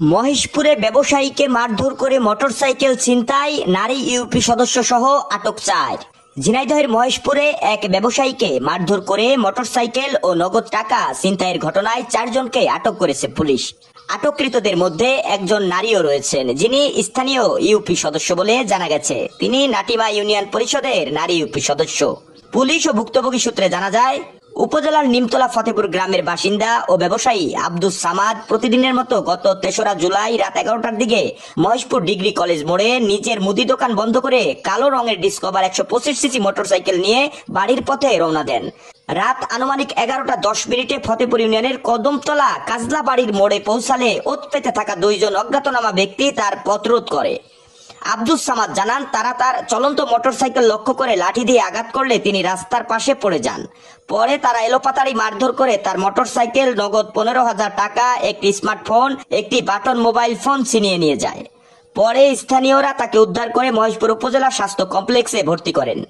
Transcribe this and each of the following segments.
মহেশপুরে ব্যবসায়ীকে মারধর করে মোটরসাইকেল ছিনতাই, নারী ইউপি সদস্য সহ আটক 4। ঝিনাইদহের মহেশপুরে এক ব্যবসায়ীকে মারধর করে মোটরসাইকেল ও নগদ টাকা ছিনতাইয়ের ঘটনায় 4 জনকে আটক করেছে পুলিশ। আটককৃতদের মধ্যে একজন নারীও রয়েছেন, যিনি স্থানীয় ইউপি সদস্য বলে জানা গেছে। তিনি নাটিমা ইউনিয়ন পরিষদের নারী ইউপি সদস্য। পুলিশ ও ভুক্তভোগী সূত্রে জানা যায়, উপজেলার নিমতলা ফতেপুর গ্রামের বাসিন্দা ও ব্যবসায়ী আব্দুস সামাদ প্রতিদিনের মতো গত 3রা জুলাই রাত 11টার দিকে মহেশপুর ডিগ্রি কলেজ মোড়ে নিজের মুদি দোকান বন্ধ করে কালো রঙের ডিসকভার 125 সিসি মোটরসাইকেল নিয়ে বাড়ির পথে রওনা দেন। রাত আনুমানিক 11টা 10 মিনিটে ফতেপুর ইউনিয়নের কদমতলা কাজলা বাড়ির মোড়ে পৌঁছালে ওত পেতে থাকা 2 জন অজ্ঞাতনামা ব্যক্তি তার পথ রোধ করে। আব্দুস সামাদ জানান, তারা তার চলন্ত মোটরসাইকেল লক্ষ্য করে লাঠি দিয়ে আঘাত করলে তিনি রাস্তার পাশে পড়ে যান। পরে তারা এলোপাতাড়ি মারধর করে তার মোটরসাইকেল, নগদ 15,000 টাকা, একটি স্মার্টফোন, একটি বাটন মোবাইল ফোন ছিনিয়ে নিয়ে যায়। পরে স্থানীয়রা তাকে উদ্ধার করে মহেশপুর উপজেলা স্বাস্থ্য কমপ্লেক্সে ভর্তি করেন।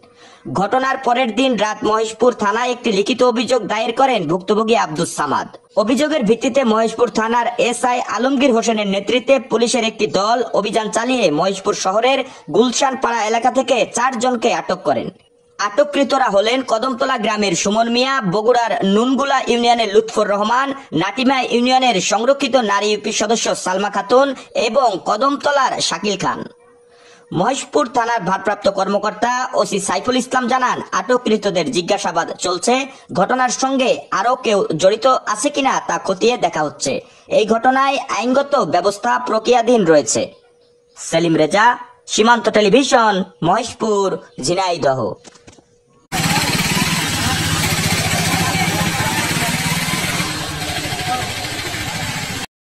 ঘটনার পরের দিন রাত মহেশপুর থানায় একটি লিখিত অভিযোগ দায়ের করেন ভুক্তভোগী আব্দুস সামাদ। অভিযোগের ভিত্তিতে মহেশপুর থানার এসআই আলমগীর হোসেনের নেতৃত্বে পুলিশের একটি দল অভিযান চালিয়ে মহেশপুর শহরের গুলশান পাড়া এলাকা থেকে 4 জনকে আটক করেন। আটককৃতরা হলেন কদমতলা গ্রামের সুমন মিয়া, বগুড়ার নুনগুলা ইউনিয়নের লুৎফর রহমান, নাটিমা ইউনিয়নের সংরক্ষিত নারী ইউপি সদস্য সালমা খাতুন এবং কদমতলার শাকিল খান। মহেশপুর থানার ভারপ্রাপ্ত কর্মকর্তা ওসি সাইফুল ইসলাম জানান, আটককৃতদের জিজ্ঞাসাবাদ চলছে। ঘটনার সঙ্গে আরো কেউ জড়িত আছে কিনা তা খতিয়ে দেখা হচ্ছে। এই ঘটনায় আইনগত ব্যবস্থা প্রক্রিয়াধীন রয়েছে। সেলিম রেজা, সীমান্ত টেলিভিশন, মহেশপুর, ঝিনাইদহ।